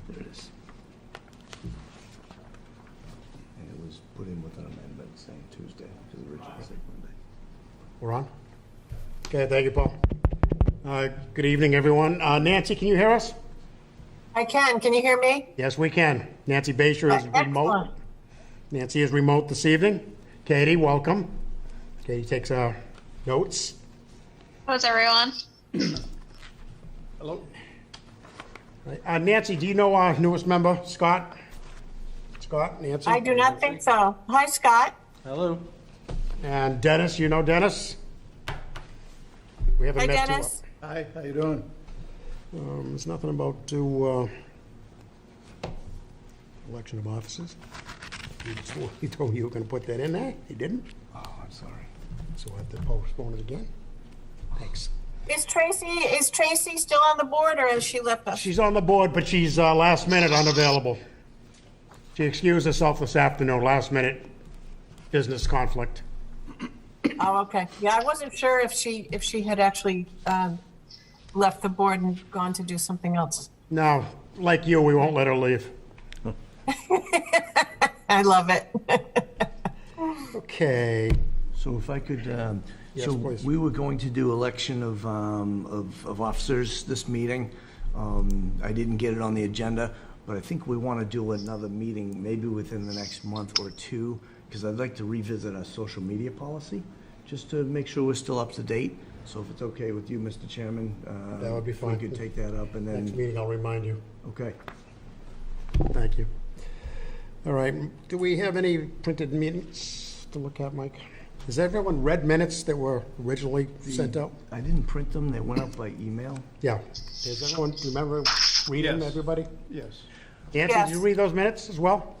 There it is. And it was put in with an amendment saying Tuesday, because originally said Monday. We're on? Okay, thank you, Paul. Good evening, everyone. Nancy, can you hear us? I can. Can you hear me? Yes, we can. Nancy Basher is remote. Excellent. Nancy is remote this evening. Katie, welcome. Katie takes our notes. How's everyone? Hello. Nancy, do you know our newest member, Scott? Scott, Nancy? I do not think so. Hi, Scott. Hello. And Dennis, you know Dennis? We haven't Hi, met Dennis. Hi, how you doing? There's nothing about election of officers. He told me you were going to put that in there. He didn't. Oh, I'm sorry. So I have to postpone it again. Thanks. Is Tracy still on the board, or has she left us? She's on the board, but she's last minute unavailable. She excused herself this afternoon, last minute business conflict. Oh, okay. Yeah, I wasn't sure if she had actually left the board and gone to do something else. No, like you, we won't let her leave. I love it. Okay. So if I could, Yes, so please. we were going to do election of officers this meeting. I didn't get it on the agenda, but I think we want to do another meeting maybe within the next month or two, because I'd like to revisit our social media policy, just to make sure we're still up to date. So if it's okay with you, Mr. Chairman. That would be if fine. We could take that up and Next then, meeting, I'll remind you. okay. Thank you. All right, do we have any printed minutes to look at, Mike? Has everyone read minutes that were originally sent out? I didn't print them, they went out by email. Yeah. Does everyone remember reading, Yes. everybody? Yes. Nancy, Yes. did you read those minutes as well?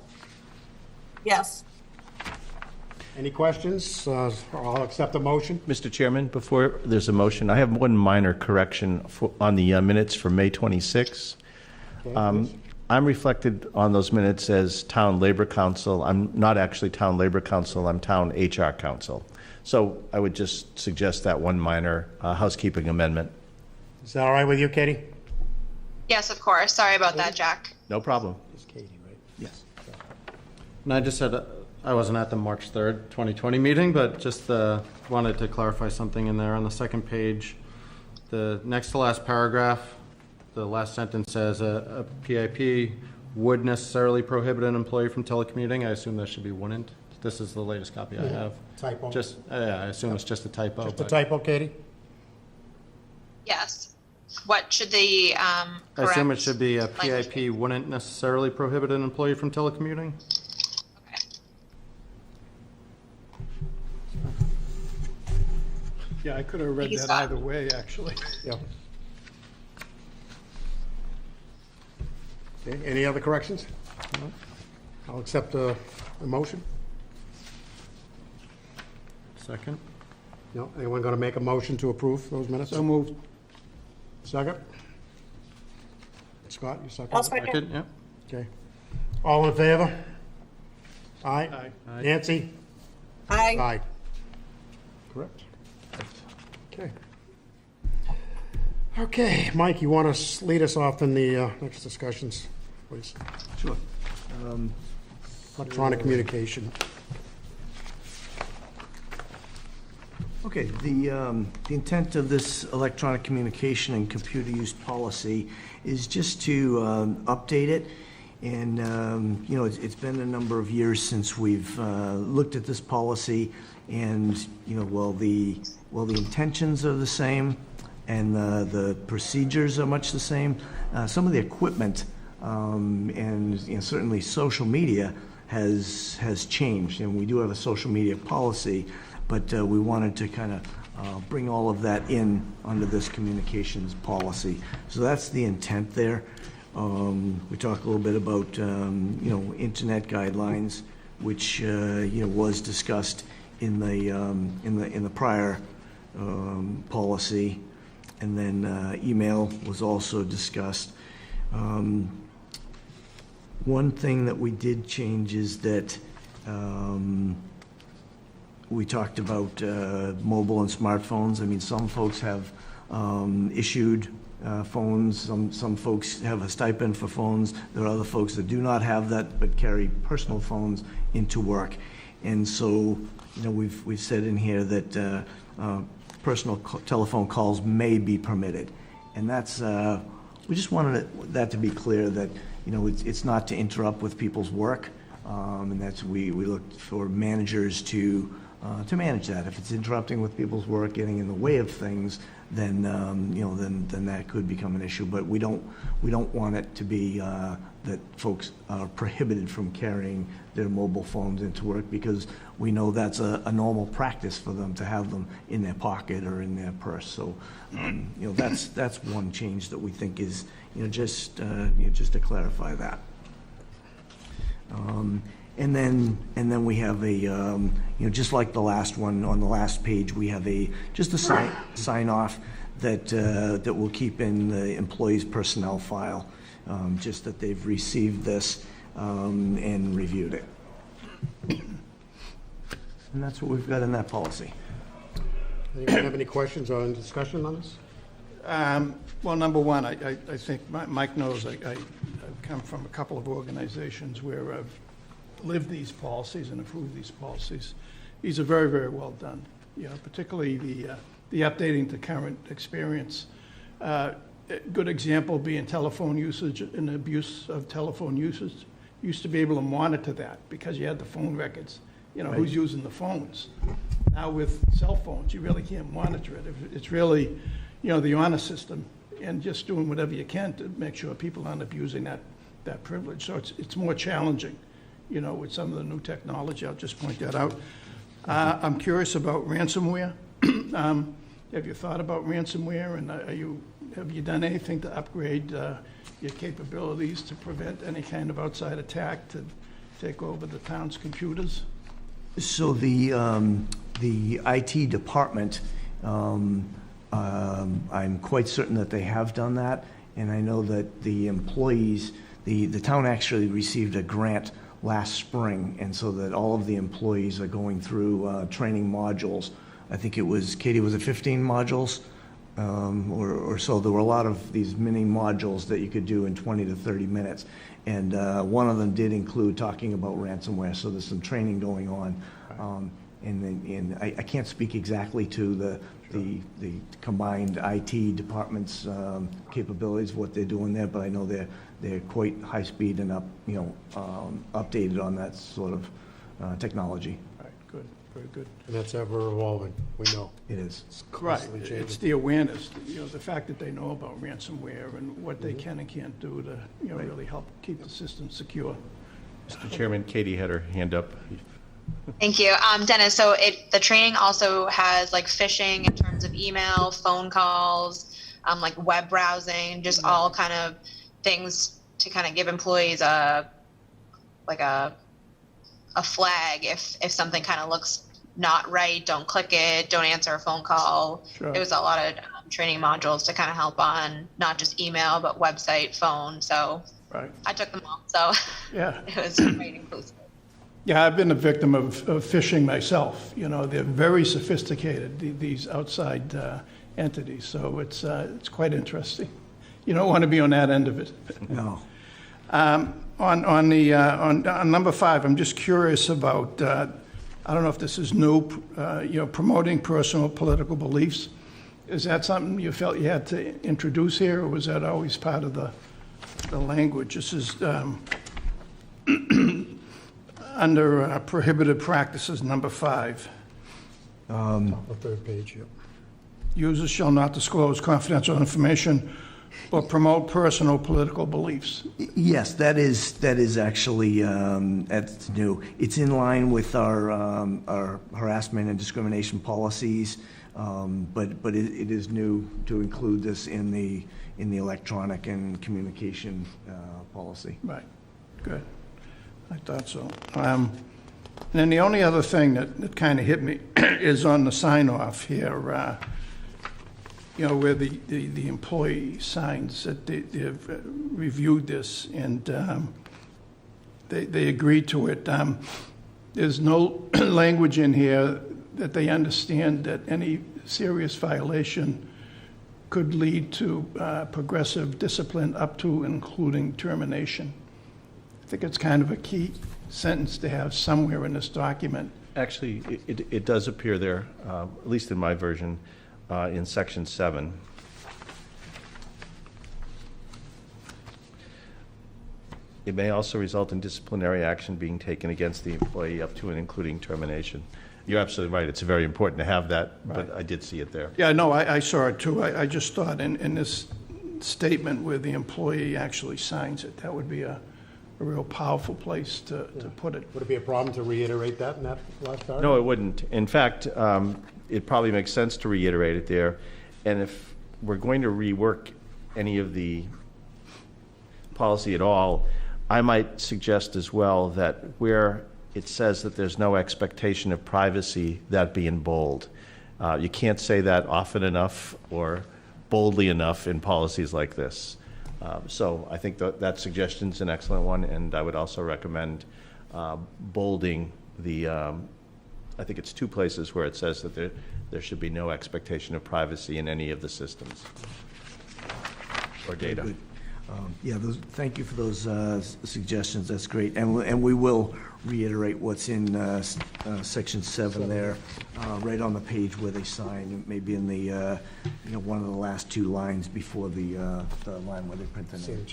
Yes. Any questions? I'll accept a motion. Mr. Chairman, before there's a motion, I have one minor correction on the minutes for May 26. Okay, please. I'm reflected on those minutes as Town Labor Council. I'm not actually Town Labor Council, I'm Town HR Council. So I would just suggest that one minor housekeeping amendment. Is that all right with you, Katie? Yes, of course. Sorry about that, Jack. No problem. It's Katie, right? Yes. And I just said, I wasn't at the March 3rd, 2020 meeting, but just wanted to clarify something in there on the second page. The next to last paragraph, the last sentence says a PIP would necessarily prohibit an employee from telecommuting. I assume that should be wouldn't. This is the latest copy I have. Typo. Just, I assume it's just a typo. Just a but typo, Katie? Yes. What should the I assume it correct should be a language PIP wouldn't necessarily prohibit an employee from telecommuting. Okay. Yeah, I could have read Thank you, that Scott. either way, actually. Yeah. Okay, any other corrections? No? I'll accept a motion. Second. No, anyone going to make a motion to approve those minutes? So moved. Second? Scott, you second? I'll second. Second, yeah. Okay. All in favor? Aye? Aye. Nancy? Aye. Aye. Correct. Okay. Okay, Mike, you want to lead us off in the next discussions, please? Sure. Electronic communication. Okay, the intent of this electronic communication and computer use policy is just to update it. And, you know, it's been a number of years since we've looked at this policy, and, you know, while the intentions are the same and the procedures are much the same, some of the equipment and, you know, certainly social media has changed. And we do have a social media policy, but we wanted to kind of bring all of that in under this communications policy. So that's the intent there. We talked a little bit about, you know, internet guidelines, which, you know, was discussed in the prior policy, and then email was also discussed. One thing that we did change is that we talked about mobile and smartphones. I mean, some folks have issued phones. Some folks have a stipend for phones. There are other folks that do not have that but carry personal phones into work. And so, you know, we've said in here that personal telephone calls may be permitted. And that's, we just wanted that to be clear that, you know, it's not to interrupt with people's work. And that's, we look for managers to manage that. If it's interrupting with people's work, getting in the way of things, then you know, then that could become an issue. But we don't want it to be that folks are prohibited from carrying their mobile phones into work, because we know that's a normal practice for them to have them in their pocket or in their purse. So you know, that's one change that we think is, you know, just to clarify that. And then we have a, you know, just like the last one, on the last page, we have just a sign off that we'll keep in the employee's personnel file, just that they've received this and reviewed it. And that's what we've got in that policy. Anyone have any questions or any discussion on this? Well, number one, I think Mike knows I've come from a couple of organizations where I've lived these policies and approved these policies. These are very, very well done. You know, particularly the updating to current experience. A good example being telephone usage and abuse of telephone usage. Used to be able to monitor that because you had the phone records. You know, right. Who's using the phones? Now with cell phones, you really can't monitor it. It's really, you know, the honor system and just doing whatever you can to make sure people aren't abusing that privilege. So it's more challenging, you know, with some of the new technology. I'll just point that out. I'm curious about ransomware. Have you thought about ransomware, and have you done anything to upgrade your capabilities to prevent any kind of outside attack to take over the town's computers? So the IT department, I'm quite certain that they have done that, and I know that the employees the town actually received a grant last spring, and so that all of the employees are going through training modules. I think it was, Katie, was it 15 modules? Or so. There were a lot of these mini modules that you could do in 20 to 30 minutes. And one of them did include talking about ransomware, so there's some training going on. And I can't speak exactly to the combined IT department's capabilities, what they're doing there, but I know they're quite high speed and updated on that sort of technology. All right, good, very good. And that's ever evolving, we know. It is. It's Right, constantly it's changing. the awareness, the fact that they know about ransomware and what they can and can't do to, really help keep the system secure. Mr. Chairman, Katie had her hand up. Thank you. Dennis, so the training also has like phishing in terms of email, phone calls, like web browsing, just all kind of things to kind of give employees a flag if something kind of looks not right, don't click it, don't answer a phone call. Sure. It was a lot of training modules to kind of help on not just email, but website, phone. So Right, I took them all. So yeah. it was quite inclusive. Yeah, I've been a victim of phishing myself. They're very sophisticated, these outside entities, so it's quite interesting. You don't want to be on that end of it. No. On number 5, I'm just curious about, I don't know if this is new, promoting personal political beliefs. Is that something you felt you had to introduce here, or was that always part of the language? This is under prohibited practices, number 5. The third page, yep. Users shall not disclose confidential information or promote personal political beliefs. Yes, that is actually, that's new. It's in line with our harassment and discrimination policies, but it is new to include this in the electronic and communication policy. Right, good. I thought so. And then the only other thing that kind of hit me is on the sign-off here, where the employee signs that they've reviewed this and they agreed to it. There's no language in here that they understand that any serious violation could lead to progressive discipline up to and including termination. I think it's kind of a key sentence to have somewhere in this document. Actually, it does appear there, at least in my version, in section 7. It may also result in disciplinary action being taken against the employee up to and including termination. You're absolutely right. It's very important to have that, but I did see it there. Yeah, no, I saw it too. I just thought in this statement where the employee actually signs it, that would be a real powerful place to put it. Would it be a problem to reiterate that in that last paragraph? No, it wouldn't. In fact, it probably makes sense to reiterate it there. And if we're going to rework any of the policy at all, I might suggest as well that where it says that there's no expectation of privacy, that be in bold. You can't say that often enough or boldly enough in policies like this. So I think that suggestion's an excellent one, and I would also recommend bolding the, I think it's 2 places where it says that there should be no expectation of privacy in any of the systems or data. Good. Yeah, thank you for those suggestions. That's great. And we will reiterate what's in section 7 there, right on the page where they sign. Maybe in the one of the last 2 lines before the line where they print the name.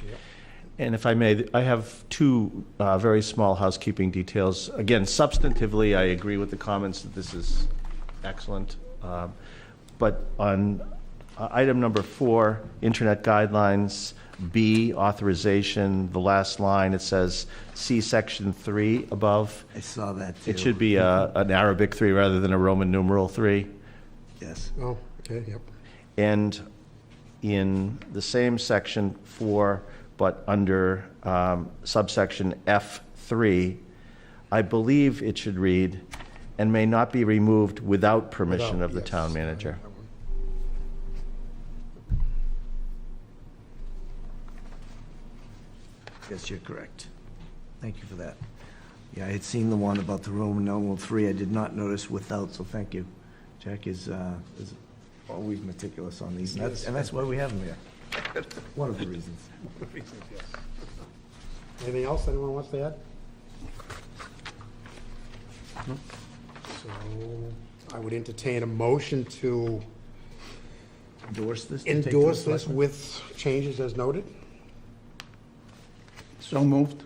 And if I may, I have 2 very small housekeeping details. Again, substantively, I agree with the comments that this is excellent. But on item number 4, Internet guidelines, B, authorization, the last line, it says, see section 3 above. I saw that too. It should be an Arabic 3 rather than a Roman numeral 3. Yes. Oh, okay, yep. And in the same section 4, but under subsection F3, I believe it should read, and may not be removed without permission of the Yes, town manager. that one. Yes, you're correct. Thank you for that. Yeah, I had seen the one about the Roman numeral 3. I did not notice without, so thank you. Jack is always meticulous on these, and that's why we have him here. One of the reasons. Anything else anyone wants to add? So I would entertain a motion to Endorse this? to take to the endorse this selectmen? with changes as noted. So moved.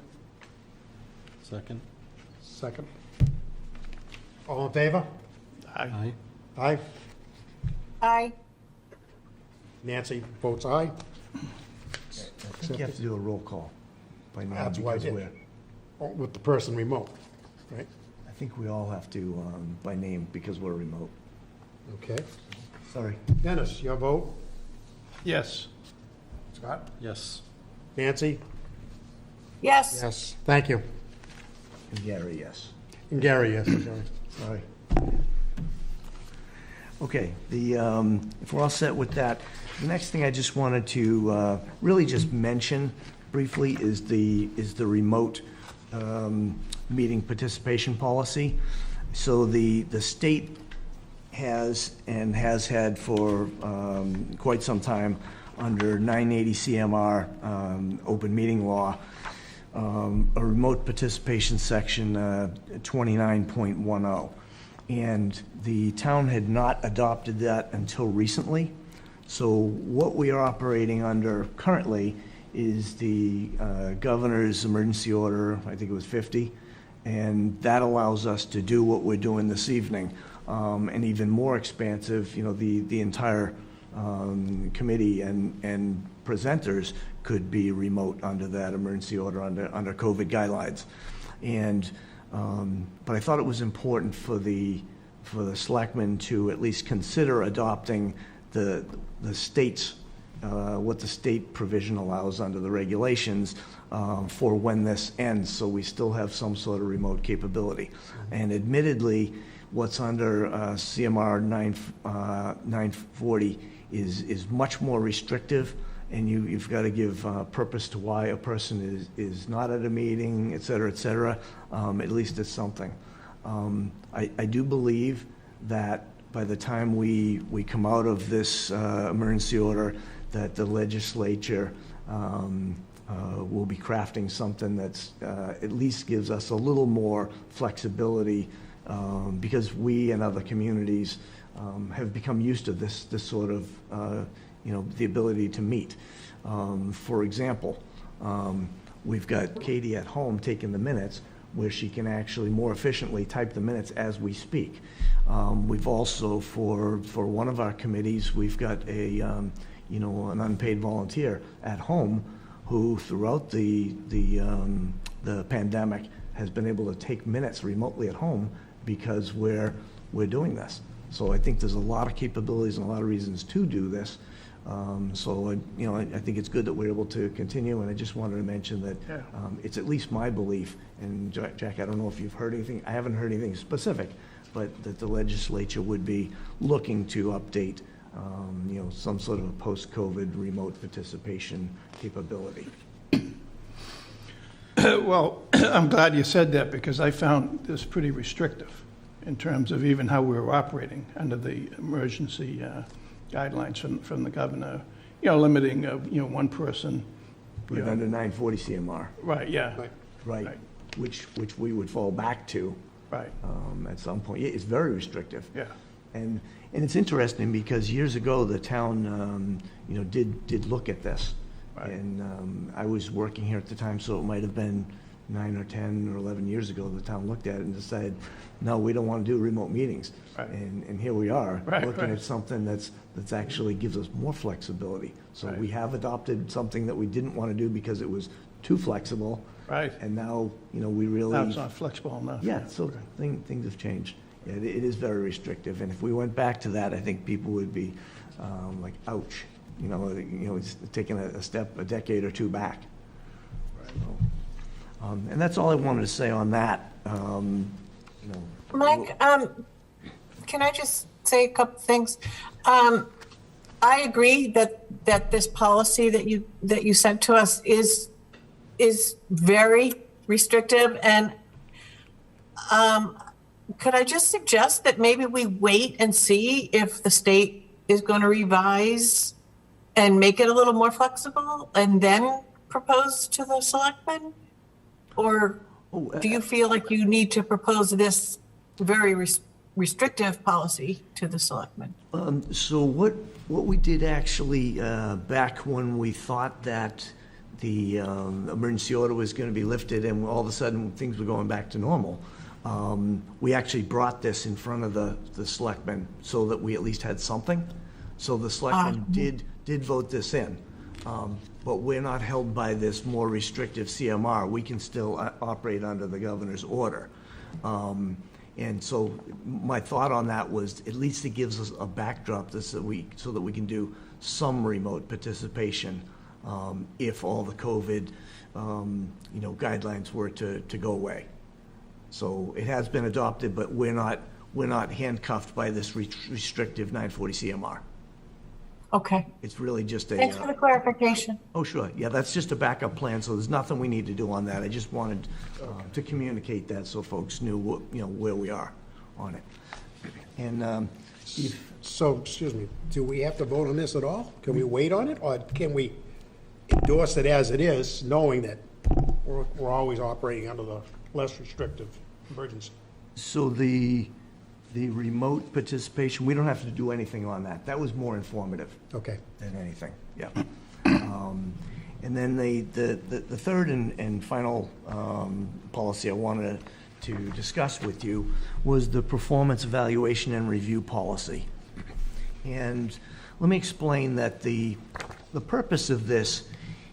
Second. Second. All in favor? Aye. Aye. Aye. Nancy votes aye. I think you have to do a roll call by now That's why I because did. we're, Oh, with the person remote, right? I think we all have to by name because we're remote. Okay. Sorry. Dennis, your vote? Yes. Scott? Yes. Nancy? Yes. Yes. Thank you. And Gary, yes. And Gary, yes, sorry. Sorry. Okay, if we're all set with that, the next thing I just wanted to really just mention briefly is the remote meeting participation policy. So the state has and has had for quite some time under 980 CMR open meeting law, a remote participation section 29.10. And the town had not adopted that until recently. So what we are operating under currently is the governor's emergency order, I think it was 50, and that allows us to do what we're doing this evening. And even more expansive, the entire committee and presenters could be remote under that emergency order under COVID guidelines. And but I thought it was important for the selectmen to at least consider adopting the state's what the state provision allows under the regulations for when this ends, so we still have some sort of remote capability. And admittedly, what's under CMR 940 is much more restrictive, and you've got to give purpose to why a person is not at a meeting, et cetera, at least it's something. I do believe that by the time we come out of this emergency order, that the legislature will be crafting something that's at least gives us a little more flexibility, because we and other communities have become used to this sort of the ability to meet. For example, we've got Katie at home taking the minutes, where she can actually more efficiently type the minutes as we speak. We've also, for one of our committees, we've got an unpaid volunteer at home who, throughout the pandemic, has been able to take minutes remotely at home because we're doing this. So I think there's a lot of capabilities and a lot of reasons to do this. So I think it's good that we're able to continue, and I just wanted to mention that it's at least my belief, and Jack, I don't know if you've heard anything, I haven't heard anything specific, but that the legislature would be looking to update some sort of a post-COVID remote participation capability. Well, I'm glad you said that, because I found this pretty restrictive in terms of even how we were operating under the emergency guidelines from the governor, limiting, one person. But under 940 CMR. Right, yeah. Right, which we would fall back to. Right. At some point. Yeah, it's very restrictive. Yeah. And it's interesting because years ago, the town, did look at this. Right. And I was working here at the time, so it might have been 9 or 10 or 11 years ago, the town looked at it and decided, no, we don't want to do remote meetings. Right. And here we are, Right, looking right. at something that's actually gives us more flexibility. So Right. we have adopted something that we didn't want to do because it was too flexible. Right. And now, we really. Now it's not flexible enough. Yeah, so things have changed. Yeah, it is very restrictive, and if we went back to that, I think people would be like, ouch, it's taking a decade or two back. So, and that's all I wanted to say on that. Mike, can I just say a couple things? I agree that this policy that you sent to us is is very restrictive, and could I just suggest that maybe we wait and see if the state is going to revise and make it a little more flexible and then propose to the selectmen? Or do you feel like you need to propose this very restrictive policy to the selectmen? So what we did actually, back when we thought that the emergency order was going to be lifted and all of a sudden things were going back to normal, we actually brought this in front of the selectmen so that we at least had something. So the selectmen did vote this in. But we're not held by this more restrictive CMR. We can still operate under the governor's order. And so my thought on that was at least it gives us a backdrop so that we can do some remote participation if all the COVID guidelines were to go away. So it has been adopted, but we're not handcuffed by this restrictive 940 CMR. Okay. It's really just a. Thanks for the clarification. Oh, sure. Yeah, that's just a backup plan, so there's nothing we need to do on that. I just wanted to communicate that so folks knew where we are on it. And So, excuse me, do we have to vote on this at all? Can we wait on it, or can we endorse it as it is, knowing that we're always operating under the less restrictive emergency? so the remote participation, we don't have to do anything on that. That was more informative Okay. than anything, yeah. And then the third and final policy I wanted to discuss with you was the performance evaluation and review policy. And let me explain that the purpose of this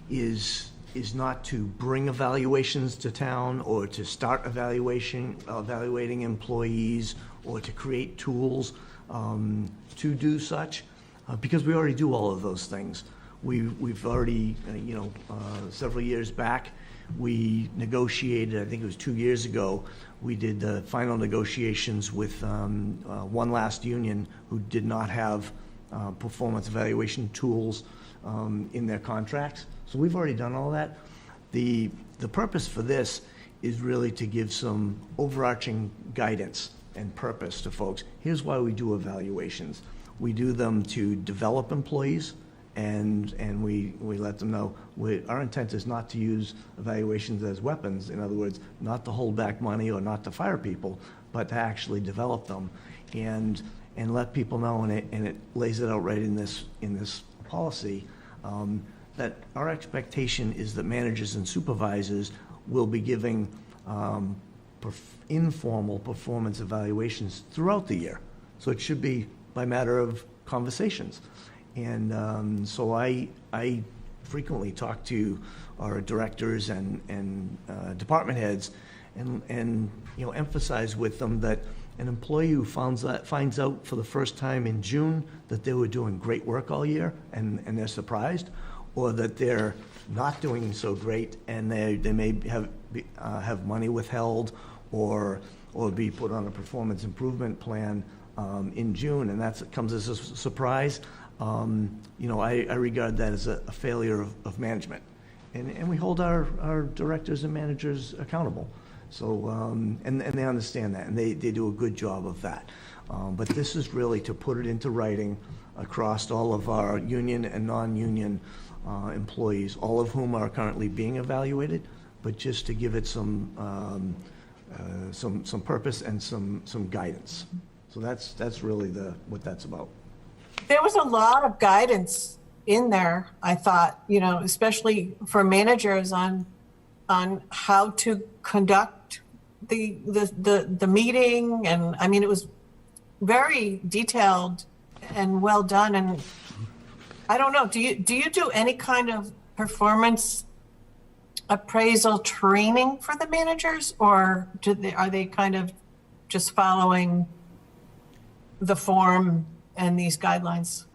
is not to bring evaluations to town or to start evaluating employees or to create tools to do such, because we already do all of those things. We've already, several years back, we negotiated, I think it was 2 years ago, we did the final negotiations with one last union who did not have performance evaluation tools in their contracts. So we've already done all that. The purpose for this is really to give some overarching guidance and purpose to folks. Here's why we do evaluations. We do them to develop employees, and we let them know our intent is not to use evaluations as weapons. In other words, not to hold back money or not to fire people, but to actually develop them and let people know, and it lays it out right in this policy, that our expectation is that managers and supervisors will be giving informal performance evaluations throughout the year. So it should be by matter of conversations. And so I frequently talk to our directors and department heads and emphasize with them that an employee who finds out for the first time in June that they were doing great work all year and they're surprised, or that they're not doing so great and they may have money withheld or be put on a performance improvement plan in June, and that comes as a surprise. I regard that as a failure of management, and we hold our directors and managers accountable. So and they understand that, and they do a good job of that. But this is really to put it into writing across all of our union and non-union employees, all of whom are currently being evaluated, but just to give it some purpose and some guidance. So that's really what that's about. There was a lot of guidance in there, I thought, especially for managers on how to conduct the meeting. And I mean, it was very detailed and well done. And I don't know, do you do any kind of performance appraisal training for the managers, or are they kind of just following the form and these guidelines?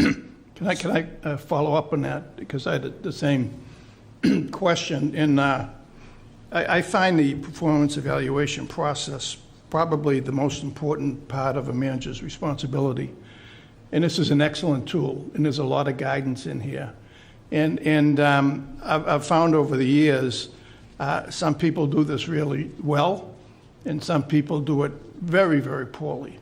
Can I follow up on that? Because I had the same question. And I find the performance evaluation process probably the most important part of a manager's responsibility. And this is an excellent tool, and there's a lot of guidance in here. And I've found over the years Some people do this really well, and some people do it very, very poorly.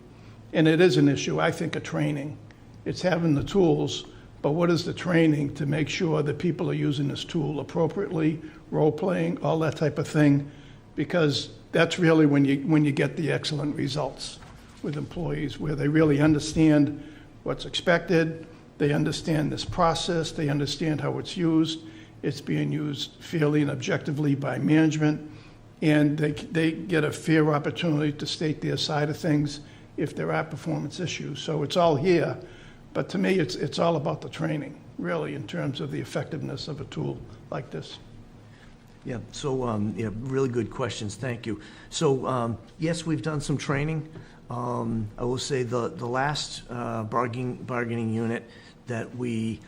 And it is an issue, I think, of training. It's having the tools, but what is the training to make sure that people are using this tool appropriately, role-playing, all that type of thing? Because that's really when you get the excellent results with employees, where they really understand what's expected, they understand this process, they understand how it's used, it's being used fairly and objectively by management, and they get a fair opportunity to state their side of things if there are performance issues. So it's all here, but to me, it's all about the training, really, in terms of the effectiveness of a tool like this. Yeah, so, yeah, really good questions, thank you. So, yes, we've done some training. I will say the last bargaining unit that we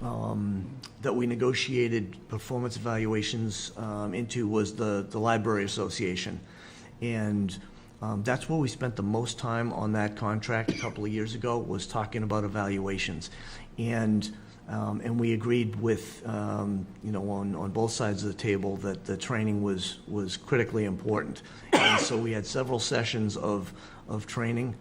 negotiated performance evaluations into was the Library Association. And that's where we spent the most time on that contract a couple of years ago, was talking about evaluations. And we agreed with, you know, on both sides of the table that the training was critically important. And so we had several sessions of training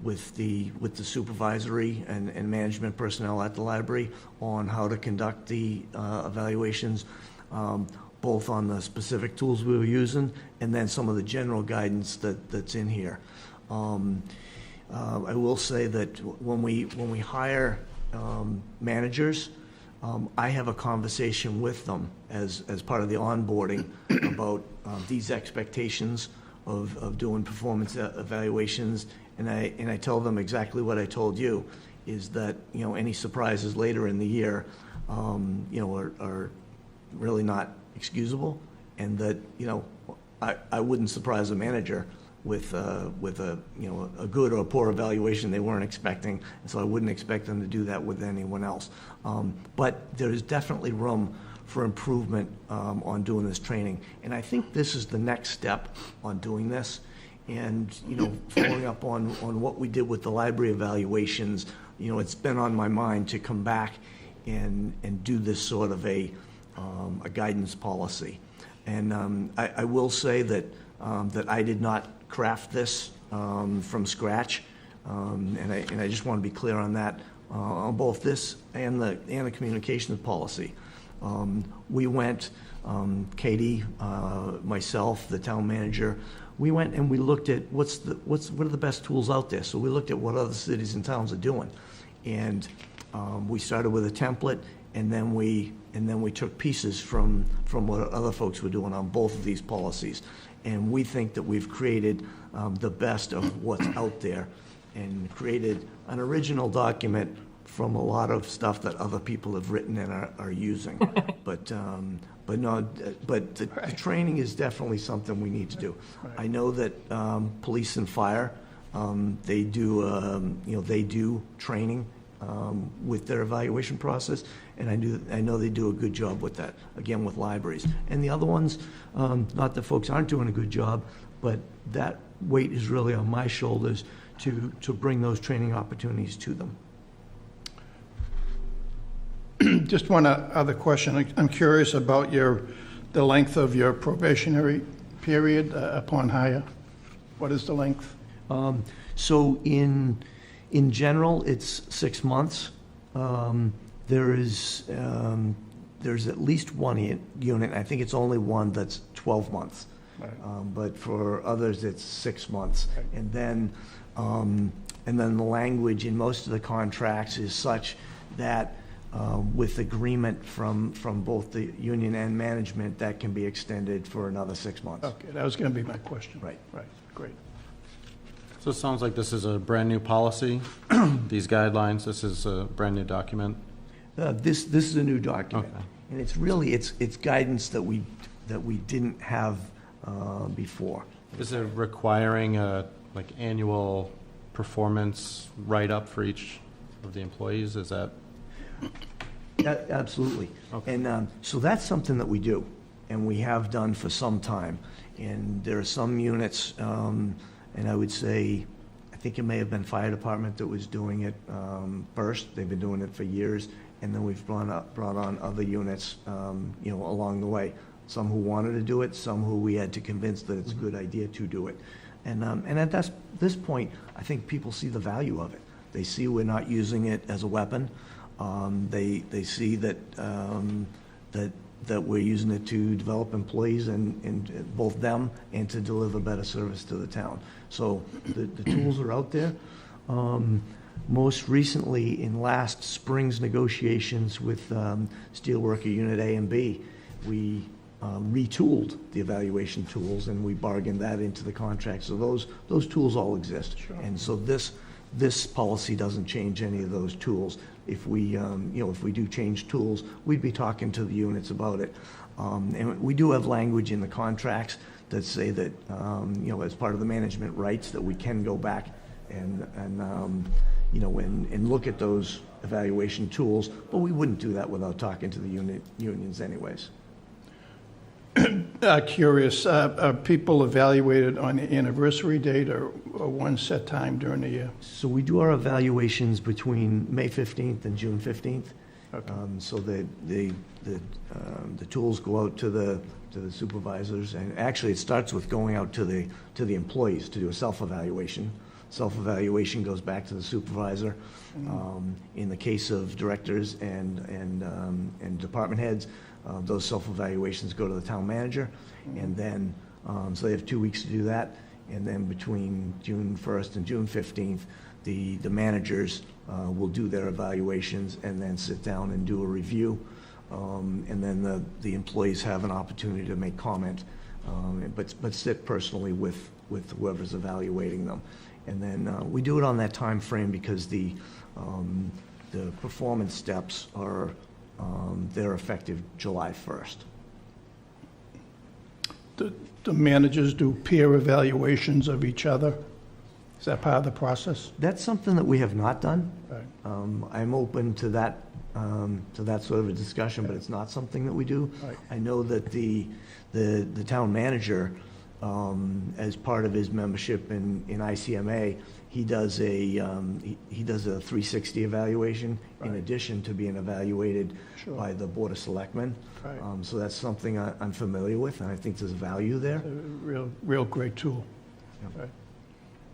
with the supervisory and management personnel at the library on how to conduct the evaluations, both on the specific tools we were using and then some of the general guidance that's in here. I will say that when we hire managers, I have a conversation with them as part of the onboarding about these expectations of doing performance evaluations, and I tell them exactly what I told you, is that, you know, any surprises later in the year, you know, are really not excusable, and that, you know, I wouldn't surprise a manager with a you know, a good or a poor evaluation they weren't expecting, and so I wouldn't expect them to do that with anyone else. But there is definitely room for improvement on doing this training, and I think this is the next step on doing this. And, you know, following up on what we did with the library evaluations, you know, it's been on my mind to come back and do this sort of a guidance policy. And I will say that I did not craft this from scratch, and I just want to be clear on that, on both this and the communications policy. We went, Katie, myself, the town manager, we went and we looked at what are the best tools out there. So we looked at what other cities and towns are doing, and we started with a template, and then we took pieces from what other folks were doing on both of these policies. And we think that we've created the best of what's out there and created an original document from a lot of stuff that other people have written and are using. But the training is definitely something we need to do. I know that police and fire, they do training with their evaluation process, and I know they do a good job with that, again, with libraries. And the other ones, not that folks aren't doing a good job, but that weight is really on my shoulders to bring those training opportunities to them. Just one other question. I'm curious about the length of your probationary period upon hire. What is the length? So in general, it's 6 months. There's at least one unit, I think it's only one that's 12 months. Right. But for others, it's 6 months. Right. And then the language in most of the contracts is such that with agreement from both the union and management, that can be extended for another 6 months. Okay, that was going to be my question. Right. Right, great. So it sounds like this is a brand-new policy, these guidelines, this is a brand-new document? This is a new document. Okay. And it's really, it's guidance that we didn't have before. Is it requiring a, like, annual performance write-up for each of the employees? Is that? Absolutely. Okay. And so that's something that we do, and we have done for some time. And there are some units, and I would say, I think it may have been fire department that was doing it first. They've been doing it for years, and then we've brought on other units, you know, along the way. some who wanted to do it, some who we had to convince that it's a good idea to do it. And at this point, I think people see the value of it. They see we're not using it as a weapon. They see that that we're using it to develop employees and both them and to deliver better service to the town. So the tools are out there. Most recently, in last spring's negotiations with Steelworker Unit A and B, we retooled the evaluation tools and we bargained that into the contract. So those tools all exist. And so this policy doesn't change any of those tools. If we, if we do change tools, we'd be talking to the units about it. And we do have language in the contracts that say that, as part of the management rights, that we can go back and look at those evaluation tools, but we wouldn't do that without talking to the unions anyways. Curious, are people evaluated on the anniversary date or one set time during the year? So we do our evaluations between May 15th and June 15th. Okay. So the tools go out to the supervisors, and actually it starts with going out to the employees to do a self-evaluation. Self-evaluation goes back to the supervisor. In the case of directors and department heads, those self-evaluations go to the town manager, and then, so they have 2 weeks to do that, and then between June 1st and June 15th, the managers will do their evaluations and then sit down and do a review, and then the employees have an opportunity to make comment, but sit personally with whoever's evaluating them. And then we do it on that time frame because the performance steps are they're effective July 1st. The managers do peer evaluations of each other? Is that part of the process? That's something that we have not done. Right. I'm open to that sort of a discussion, but it's not something that we do. Right. I know that the town manager, as part of his membership in ICMA, he does a 360 evaluation in Right. addition to being evaluated Sure. by the Board of Selectmen. Right. So that's something I'm familiar with, and I think there's value there. A real great tool. Yeah. Right.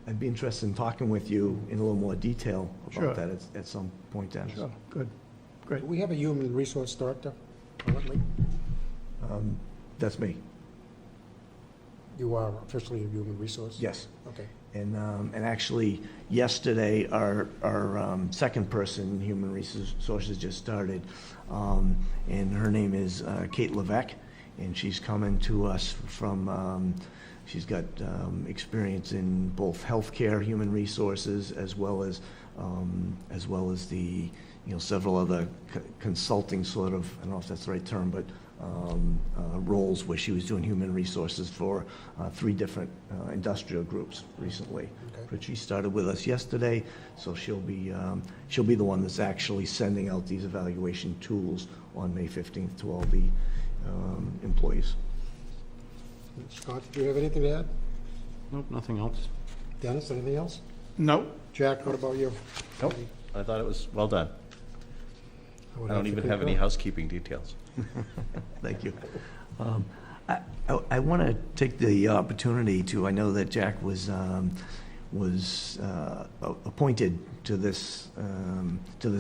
I'd be interested in talking with you in a little more detail Sure. about that at some point, Dennis. Sure, good, great. Do we have a human resource director currently? That's me. You are officially a human resource? Yes. Okay. And actually, yesterday, our second person in human resources just started, and her name is Kate Levesque, and she's coming to us from, she's got experience in both healthcare, human resources, as well as the, several other consulting sort of, I don't know if that's the right term, but roles where she was doing human resources for 3 different industrial groups recently. Okay. But she started with us yesterday, so she'll be the one that's actually sending out these evaluation tools on May 15th to all the employees. Scott, do you have anything to add? Nope, nothing else. Dennis, anything else? No, Jack, what about you? Nope, I thought it was well done. would I don't to even have any concur. housekeeping details. Thank you. I want to take the opportunity to, I know that Jack was appointed to this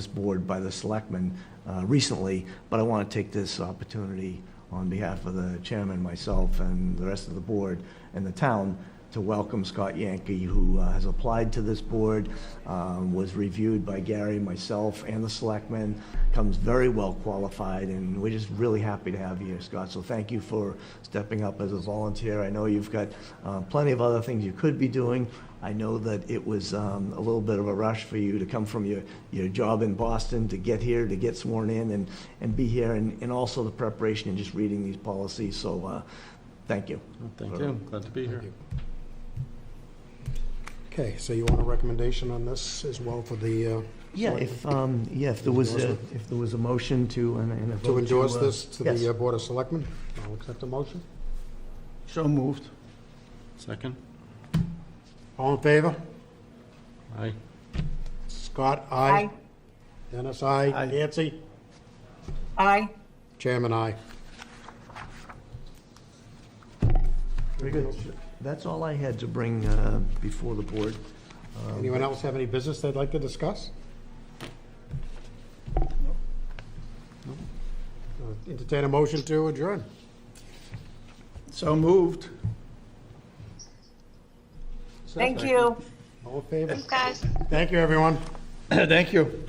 board by the selectmen recently, but I want to take this opportunity on behalf of the chairman, myself, and the rest of the board and the town to welcome Scott Yankee, who has applied to this board, was reviewed by Gary, myself, and the selectmen, comes very well qualified, and we're just really happy to have you here, Scott. So thank you for stepping up as a volunteer. I know you've got plenty of other things you could be doing. I know that it was a little bit of a rush for you to come from your job in Boston to get here, to get sworn in and be here, and also the preparation and just reading these policies. So thank you. Thank you, glad to be here. you. Okay, so you want a recommendation on this as well for the, Yeah, if there was a motion to, and a vote to endorse this to yes. the Board of Selectmen? I'll accept the motion. so moved. Second? All in favor? Aye. Scott, Aye. aye. Dennis, aye. Aye. Nancy? Aye. Chairman, aye. Very good. That's all I had to bring before the board. Anyone else have any business they'd like to discuss? No. Entertain a motion to adjourn. So moved. Thank you. All in favor? Guys. Thank you, everyone. Thank you.